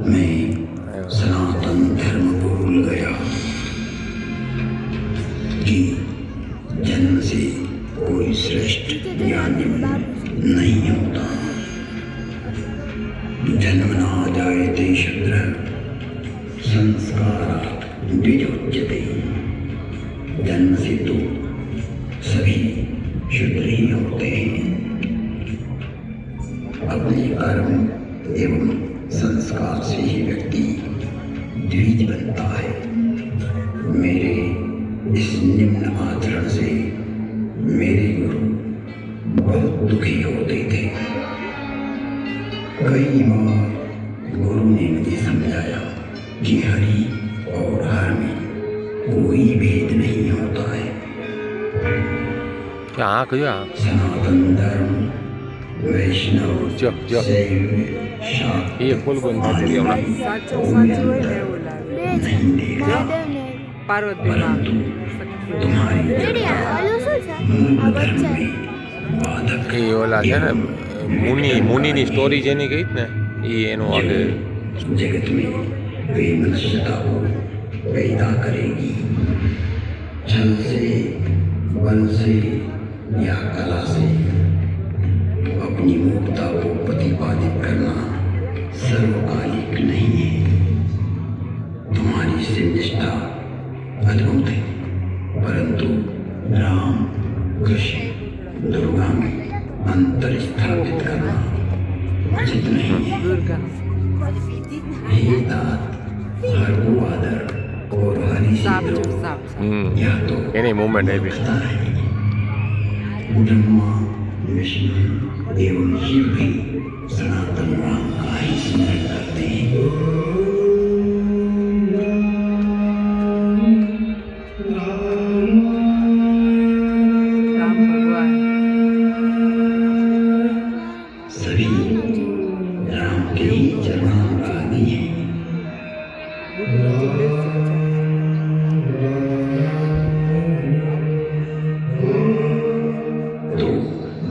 मैं सनातन धर्म भूल गया कि जन्म से कोई श्रेष्ठ या निम्न नहीं होता। जन्म ना जायते शूद्र संस्कारात् द्विजोच्यते। जन्म से तो सभी शूद्र ही होते हैं। अपने कर्म एवं संस्कार से ही व्यक्ति द्विज बनता है। मेरे इस निम्न आचरण से मेरे गुरु बहुत दुखी होते थे। कई बार गुरु ने मुझे समझाया कि हरि और हर में कोई भेद नहीं होता है। हाँ कहियो हाँ सनातन धर्म वैष्णव जो शैव शाक्त ये फूल बंद कर दिया हमने સાચું હોય ને એવું લાગે नहीं देगा, પાર્વતીમાં तुम्हारी मूल धर्म में बाधक એ ઓલા છે ને મુનિની સ્ટોરી જેની કહી ને એ એનું આગે जगत में वे मनुष्यता को पैदा करेगी। छल से, बल से या कला से अपनी मूर्खता को प्रतिपादित करना सर्वकालिक नहीं है। तुम्हारी शिव निष्ठा अद्भुत है, परंतु राम कृष्ण दुर्गा में अंतर स्थापित करना उचित नहीं है। દુર્ગા हे तात, हर को आदर और हरि से સાપ विरोध, સાપ यह तो એની મુવમેન્ટ આવી पता है। ब्रह्मा विष्णु एवं शिव भी सनातन राम का ही स्मरण करते हैं। રામ ભગવાન सभी राम के ही चरणानुरागी हैं। तो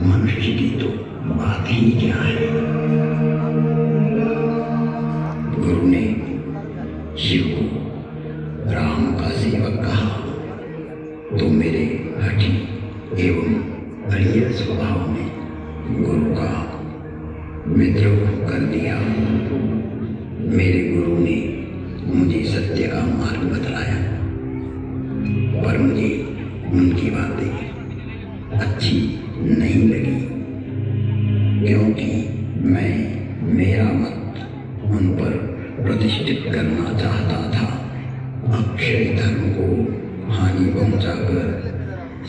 मनुष्य की तो बात ही क्या है। गुरु ने शिव को राम का सेवक कहा तो मेरे हठी एवं अड़ियल स्वभाव ने गुरु का विद्रोह कर दिया। मेरे गुरु ने मुझे सत्य का मार्ग बतलाया, पर मुझे उनकी बातें अच्छी नहीं लगी, क्योंकि मैं मेरा मत उन पर प्रतिष्ठित करना चाहता था। अक्षय धर्म को हानि पहुंचाकर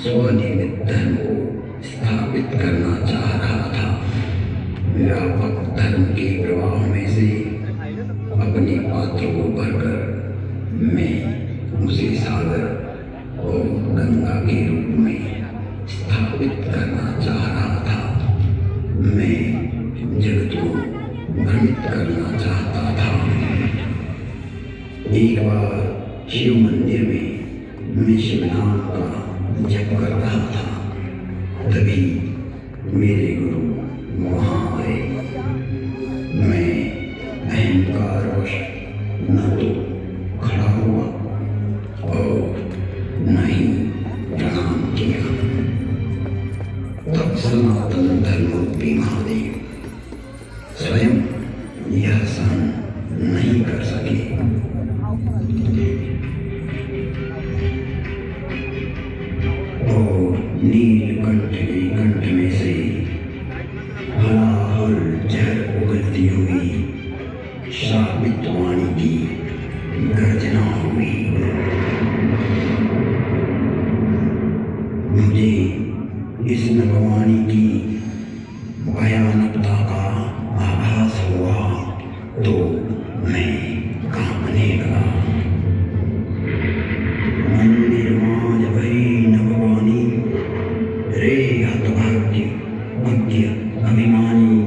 स्वनिर्मित धर्म को स्थापित करना चाह रहा था। व्यापक धर्म के प्रवाह में से अपने पात्र को भरकर मैं उसे सागर और गंगा के रूप में स्थापित करना चाह रहा था। मैं जगत को भ्रमित करना चाहता था। एक बार शिव मंदिर में मैं शिव नाम का जप कर रहा था, तभी मेरे गुरु वहाँ आए। मैं अहंकारवश न तो खड़ा हुआ और न ही प्रणाम किया। तब सनातन धर्मरूपी महादेव स्वयं यह सहन नहीं कर सके। और नीलकंठ के कंठ में से हलाहल जहर उगलती हुई श्रापित वाणी की गर्जना हुई। मुझे इस नभवाणी की भयानकता का आभास हुआ तो मैं कांपने लगा। मंदिर मां भई नभवानी रे हतभाग्य अज्ञ अभिमानी,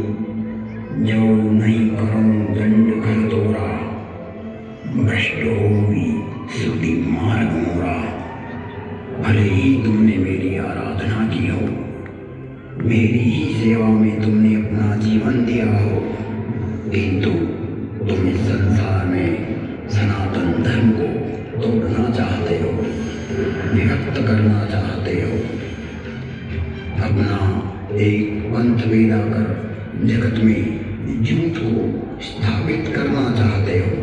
जो नहीं करूं दंड कर तोरा, भ्रष्ट होई सुधि मार्ग मोरा। भले ही तुमने मेरी आराधना की हो, मेरी ही सेवा में तुमने अपना जीवन दिया हो, किंतु तुम इस अंधकार में सनातन धर्म को तोड़ना चाहते हो, विभक्त करना चाहते हो, अपना एक पंथ पैदा कर जगत में झूठ को स्थापित करना चाहते हो।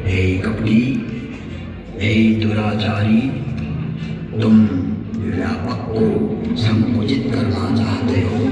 हे कपटी, हे दुराचारी, तुम व्यापक को संकुचित करना चाहते हो।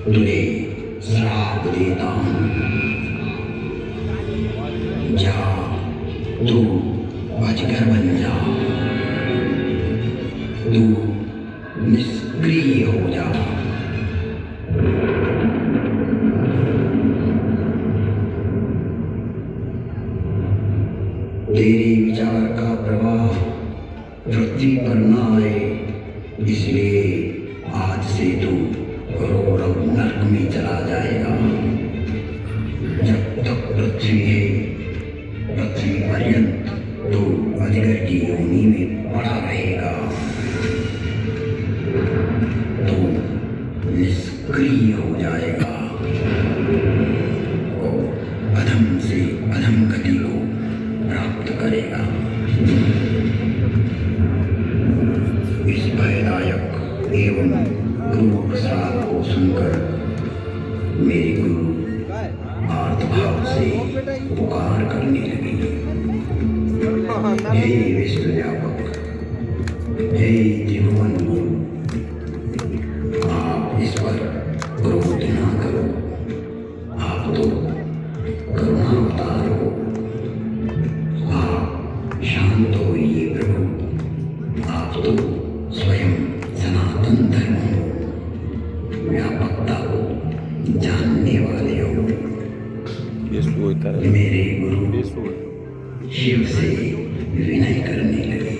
तुझे श्राप देता हूँ, जा तू अजगर बन जा, तू निष्क्रिय हो जा। तेरे विचार का प्रवाह पृथ्वी पर न आए, इसलिए आज से तू रौरव नर्क में चला जाएगा। जब तक पृथ्वी है, पृथ्वी पर्यंत तू अजगर की योनि में पड़ा रहेगा। तू निष्क्रिय हो जाएगा और अधम से अधम गति को प्राप्त करेगा। इस भयदायक एवं क्रूर श्राप को सुनकर मेरे गुरु आर्तभाव से पुकार करने लगे, हे विश्व व्यापक, हे त्रिभुवन गुरु, आप इस पर क्रोध ना करो, आप तो करुणावतार हो, आप शांत होइए प्रभु, आप तो स्वयं सनातन धर्म हो, व्यापकता को जानने वाले हो। मेरे गुरु शिव से विनय करने लगे।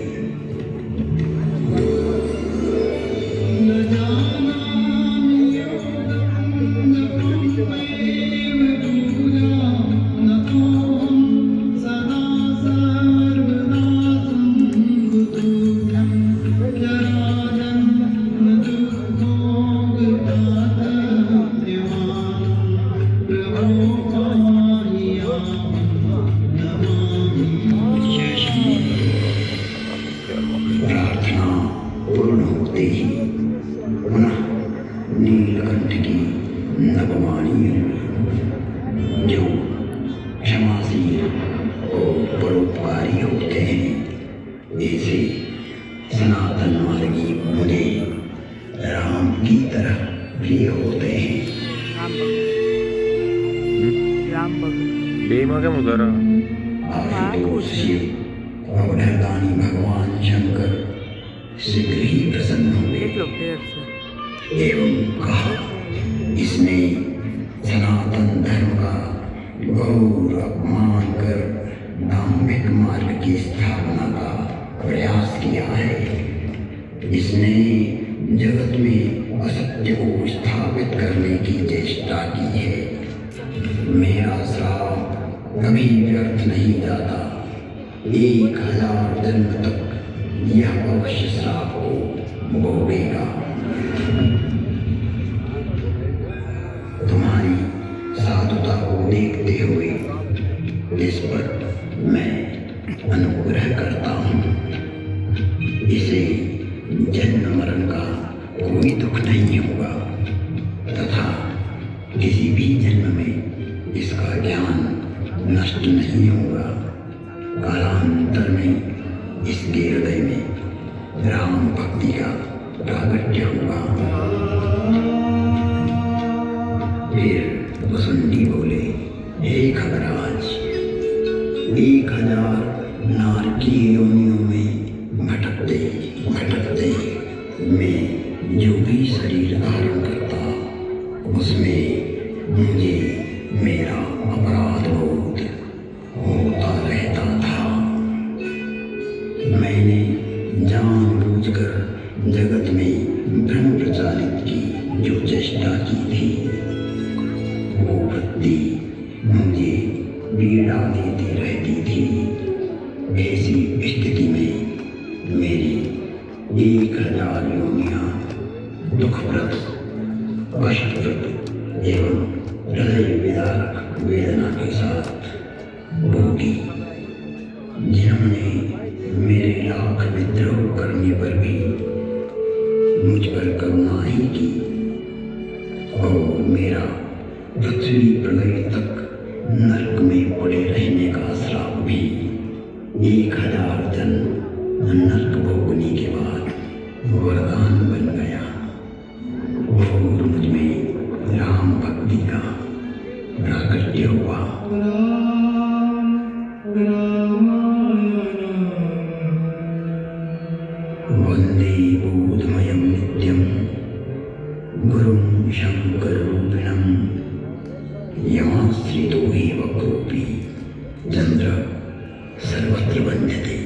प्रार्थना पूर्ण होते ही पुनः नीलकंठ की नववाणी हुई, जो क्षमाशील और परोपकारी होते हैं। ऐसे सनातन मार्गी मुझे राम की तरह प्रिय होते हैं। રામ ભગવાન બેમાં કેમ ઉતારા? आशुतोष शिव अवधरदानी भगवान शंकर शीघ्र ही प्रसन्न हुए કેટલો ફેર છે। एवं कहा, इसने सनातन धर्म का घोर अपमान कर धार्मिक मार्ग की स्थापना का प्रयास किया है। इसने जगत में असत्य को स्थापित करने की चेष्टा की है। मेरा श्राप कभी व्यर्थ नहीं जाता। 1000 जन्म तक यह अवश्य श्राप को भोगेगा। देखते हुए इस पर मैं अनुग्रह करता हूँ। इसे जन्म मरण का कोई दुख नहीं होगा तथा किसी भी जन्म में इसका ज्ञान नष्ट नहीं होगा। कालांतर में इसके हृदय में राम भक्ति का प्रागट्य होगा। फिर वसुंधी बोले, हे खगराज, 1000 नारकीय योनियों में भटकते भटकते मैं जो भी शरीर धारण करता उसमें मुझे मेरा अपराध बोध होता रहता था। मैंने जानबूझकर जगत में भ्रम प्रचारित की जो चेष्टा की थी वो वृत्ति मुझे पीड़ा देती रहती थी। ऐसी स्थिति में मेरी 1000 योनियां दुखप्रद, कष्टप्रद एवं हृदय विदारक वेदना के साथ भोगी। जिन्होंने मेरे लाख विद्रोह करने पर भी मुझ पर करुणा ही की और मेरा पृथ्वी प्रलय तक नरक में पड़े रहने का श्राप भी 1000 जन्म नरक भोगने के बाद वरदान बन गया और मुझ में राम भक्ति का प्राकट्य हुआ। वंदे बोधमयं नित्यं गुरुं शंकररूपिणं यमाश्रितो हि वक्रोऽपि चंद्र सर्वत्र वन्द्यते।